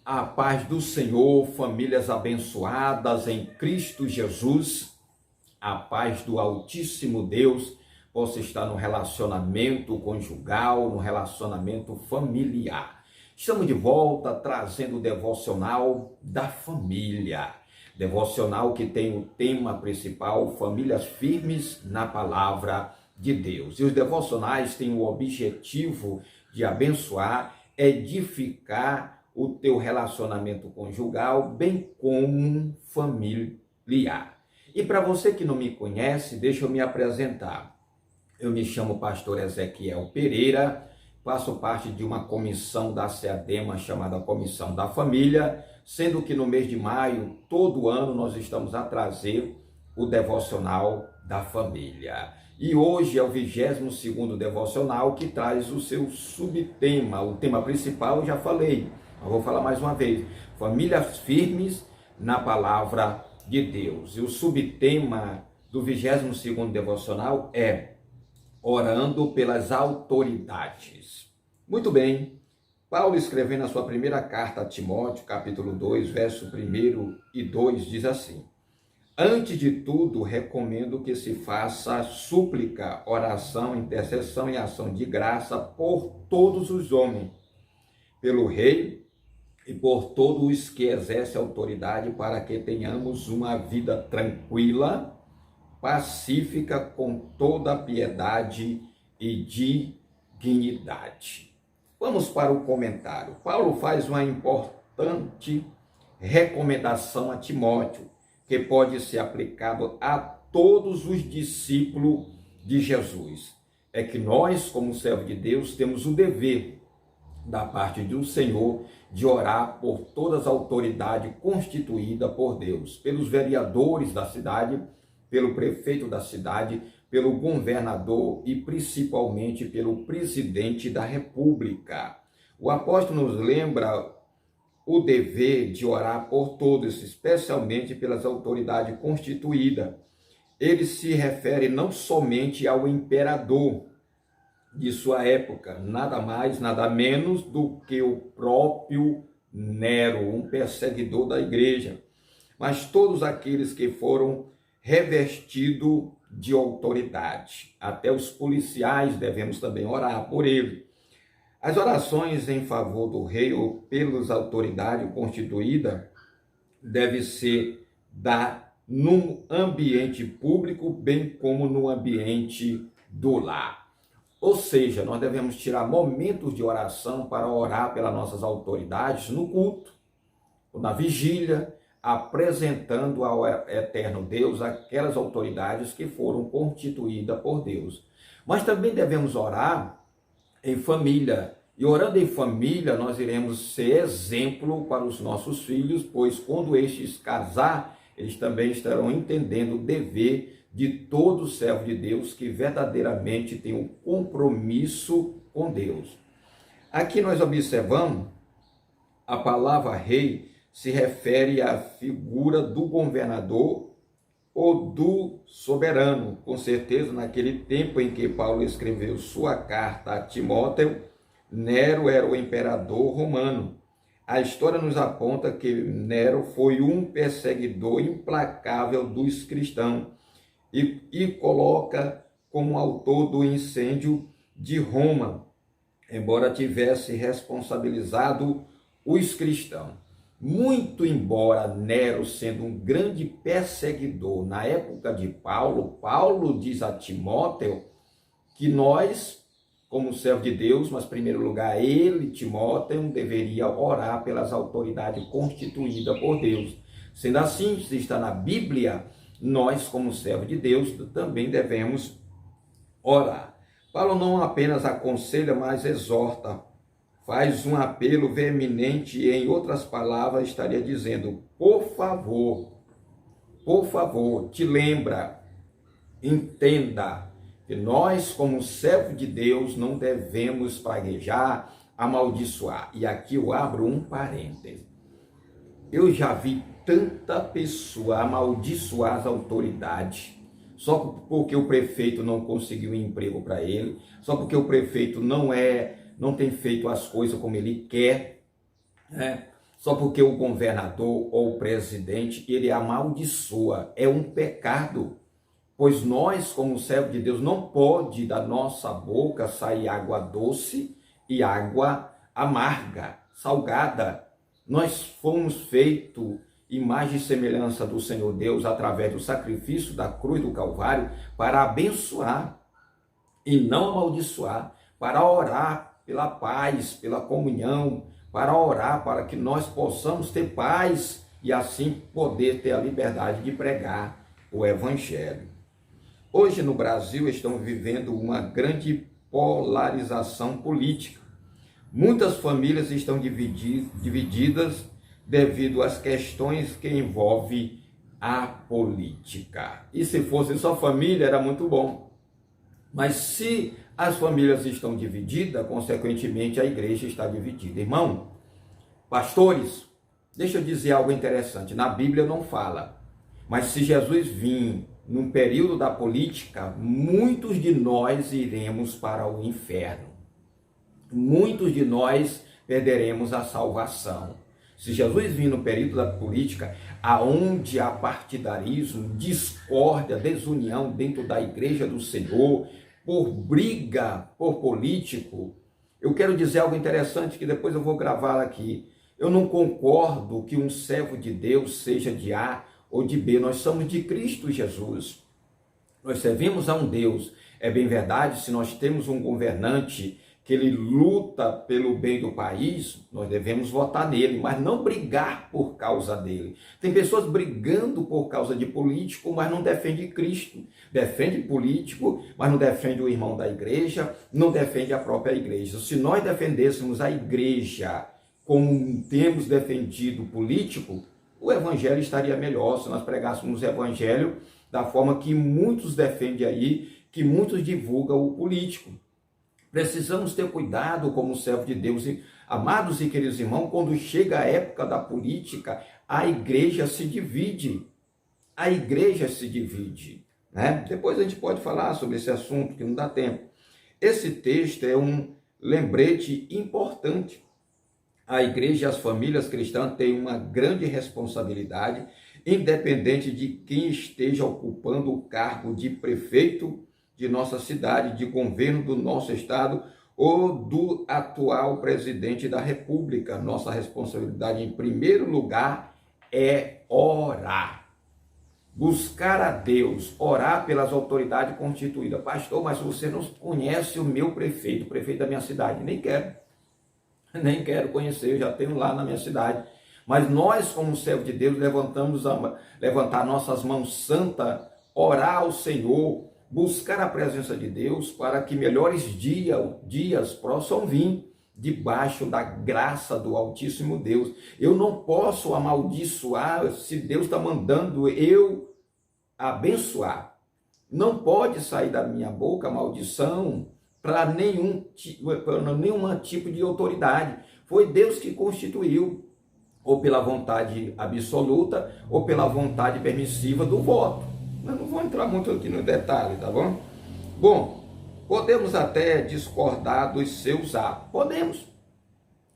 A paz do Senhor, famílias abençoadas em Cristo Jesus, a paz do Altíssimo Deus possa estar no relacionamento conjugal, no relacionamento familiar. Estamos de volta trazendo o devocional da família. Devocional que tem o tema principal, famílias firmes na palavra de Deus. E os devocionais têm o objetivo de abençoar, edificar o teu relacionamento conjugal, bem como familiar. E para você que não me conhece, deixa eu me apresentar. Eu me chamo pastor Ezequiel Pereira, faço parte de uma comissão da SEADEMA chamada Comissão da Família, sendo que no mês de maio, todo ano, nós estamos a trazer o devocional da família. E hoje é o 22º devocional que traz o seu subtema. O tema principal eu já falei, eu vou falar mais uma vez: famílias firmes na palavra de Deus. E o subtema do 22º devocional é orando pelas autoridades. Muito bem, Paulo escrevendo a sua primeira carta a Timóteo, capítulo 2, verso 1 e 2, diz assim: antes de tudo, recomendo que se faça súplica, oração, intercessão e ação de graça por todos os homens, pelo rei e por todos os que exercem autoridade, para que tenhamos uma vida tranquila, pacífica, com toda piedade e dignidade. Vamos para o comentário. Paulo faz uma importante recomendação a Timóteo, que pode ser aplicado a todos os discípulos de Jesus. É que nós, como servos de Deus, temos o dever da parte do Senhor de orar por todas as autoridades constituídas por Deus, pelos vereadores da cidade, pelo prefeito da cidade, pelo governador e principalmente pelo presidente da República. O apóstolo nos lembra o dever de orar por todos, especialmente pelas autoridades constituídas. Ele se refere não somente ao imperador de sua época, nada mais, nada menos do que o próprio Nero, um perseguidor da igreja, mas todos aqueles que foram revestidos de autoridade. Até os policiais devemos também orar por ele. As orações em favor do rei ou pelas autoridades constituídas devem ser no ambiente público, bem como no ambiente do lar. Ou seja, nós devemos tirar momentos de oração para orar pelas nossas autoridades no culto, ou na vigília, apresentando ao eterno Deus aquelas autoridades que foram constituídas por Deus. Mas também devemos orar em família. E orando em família, nós iremos ser exemplo para os nossos filhos, pois quando estes casar, eles também estarão entendendo o dever de todo servo de Deus que verdadeiramente tem um compromisso com Deus. Aqui nós observamos a palavra rei se refere à figura do governador ou do soberano. Com certeza, naquele tempo em que Paulo escreveu sua carta a Timóteo, Nero era o imperador romano. A história nos aponta que Nero foi um perseguidor implacável dos cristãos e coloca como autor do incêndio de Roma, embora tivesse responsabilizado os cristãos. Muito embora Nero sendo um grande perseguidor na época de Paulo, Paulo diz a Timóteo que nós, como servo de Deus, mas em primeiro lugar ele, Timóteo, deveria orar pelas autoridades constituídas por Deus. Sendo assim, se está na Bíblia, nós, como servo de Deus, também devemos orar. Paulo não apenas aconselha, mas exorta, faz um apelo veemente e, em outras palavras, estaria dizendo: por favor, te lembra, entenda que nós, como servo de Deus, não devemos praguejar, amaldiçoar. E aqui eu abro um parêntese. Eu já vi tanta pessoa amaldiçoar as autoridades, só porque o prefeito não conseguiu emprego para ele, só porque o prefeito não tem feito as coisas como ele quer, né? só porque o governador ou o presidente, ele amaldiçoa. É um pecado, pois nós, como servo de Deus, não pode da nossa boca sair água doce e água amarga, salgada. Nós fomos feitos imagem e semelhança do Senhor Deus através do sacrifício da cruz do Calvário para abençoar e não amaldiçoar, para orar pela paz, pela comunhão, para orar para que nós possamos ter paz e assim poder ter a liberdade de pregar o Evangelho. Hoje no Brasil estamos vivendo uma grande polarização política. Muitas famílias estão divididas devido às questões que envolvem a política. E se fosse só família, era muito bom. Mas se as famílias estão divididas, consequentemente a igreja está dividida. Irmão, pastores, deixa eu dizer algo interessante. Na Bíblia não fala, mas se Jesus vir num período da política, muitos de nós iremos para o inferno. Muitos de nós perderemos a salvação. Se Jesus vir no período da política, aonde há partidarismo, discórdia, desunião dentro da igreja do Senhor, por briga, por político, eu quero dizer algo interessante que depois eu vou gravar aqui. Eu não concordo que um servo de Deus seja de A ou de B. Nós somos de Cristo Jesus. Nós servimos a um Deus. É bem verdade, se nós temos um governante que ele luta pelo bem do país, nós devemos votar nele, mas não brigar por causa dele. Tem pessoas brigando por causa de político, mas não defende Cristo. Defende político, mas não defende o irmão da igreja, não defende a própria igreja. Se nós defendêssemos a igreja como temos defendido o político, o evangelho estaria melhor se nós pregássemos o evangelho da forma que muitos defendem aí, que muitos divulgam o político. Precisamos ter cuidado como servo de Deus. Amados e queridos irmãos, quando chega a época da política, a igreja se divide. A igreja se divide, né? Depois a gente pode falar sobre esse assunto, que não dá tempo. Esse texto é um lembrete importante. A igreja e as famílias cristãs têm uma grande responsabilidade, independente de quem esteja ocupando o cargo de prefeito de nossa cidade, de governo do nosso estado ou do atual presidente da República. Nossa responsabilidade, em primeiro lugar, é orar. Buscar a Deus, orar pelas autoridades constituídas. Pastor, mas você não conhece o meu prefeito, o prefeito da minha cidade. Nem quero conhecer, eu já tenho lá na minha cidade. Mas nós, como servo de Deus, levantar nossas mãos santas, orar ao Senhor, buscar a presença de Deus para que melhores dias possam vir debaixo da graça do Altíssimo Deus. Eu não posso amaldiçoar se Deus está mandando eu abençoar. Não pode sair da minha boca maldição para nenhum tipo de autoridade. Foi Deus que constituiu, ou pela vontade absoluta, ou pela vontade permissiva do voto. Mas não vou entrar muito aqui no detalhe, tá bom? Bom, podemos até discordar dos seus atos. Podemos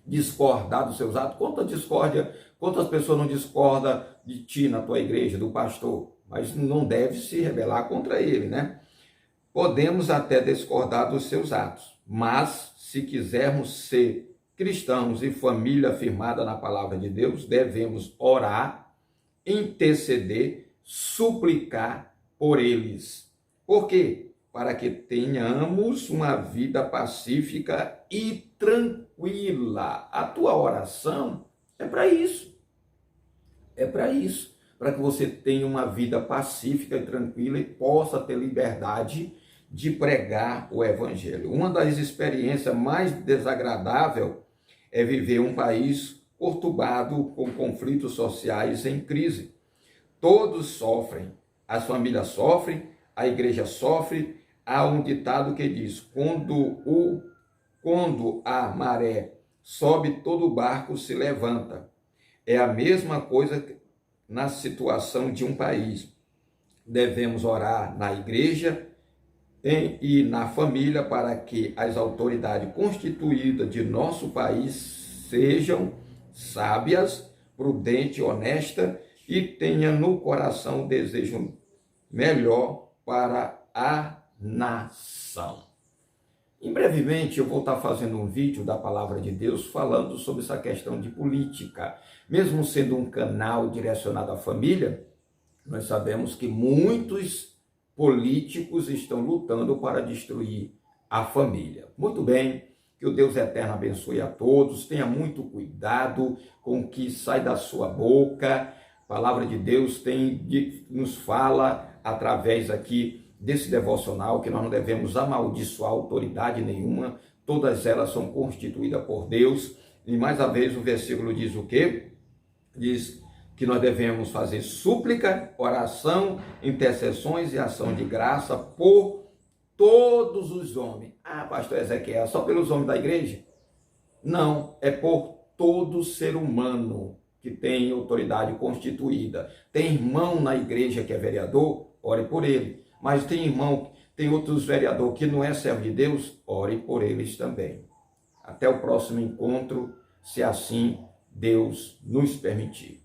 discordar dos seus atos. Quantas pessoas não discordam de ti na tua igreja, do pastor? Mas não deve se rebelar contra ele, né? Podemos até discordar dos seus atos. Mas, se quisermos ser cristãos e família firmada na palavra de Deus, devemos orar, interceder, suplicar por eles. Por quê? Para que tenhamos uma vida pacífica e tranquila. A tua oração é para isso. É para isso. Para que você tenha uma vida pacífica e tranquila e possa ter liberdade de pregar o evangelho. Uma das experiências mais desagradáveis é viver um país perturbado com conflitos sociais em crise. Todos sofrem, as famílias sofrem, a igreja sofre. Há um ditado que diz: quando a maré sobe, todo barco se levanta. É a mesma coisa na situação de um país. Devemos orar na igreja e na família para que as autoridades constituídas de nosso país sejam sábias, prudente, honesta e tenha no coração o desejo melhor para a nação. Em brevemente eu vou estar fazendo um vídeo da Palavra de Deus falando sobre essa questão de política. Mesmo sendo um canal direcionado à família, nós sabemos que muitos políticos estão lutando para destruir a família. Muito bem, que o Deus eterno abençoe a todos, tenha muito cuidado com o que sai da sua boca. A Palavra de Deus nos fala através aqui desse devocional que nós não devemos amaldiçoar autoridade nenhuma, todas elas são constituídas por Deus. E mais uma vez o versículo diz o quê? Diz que nós devemos fazer súplica, oração, intercessões e ação de graça por todos os homens. Ah, pastor Ezequiel, só pelos homens da igreja? Não, é por todo ser humano que tem autoridade constituída. Tem irmão na igreja que é vereador? Ore por ele. Mas tem irmão, tem outros vereadores que não é servo de Deus? Ore por eles também. Até o próximo encontro, se assim Deus nos permitir.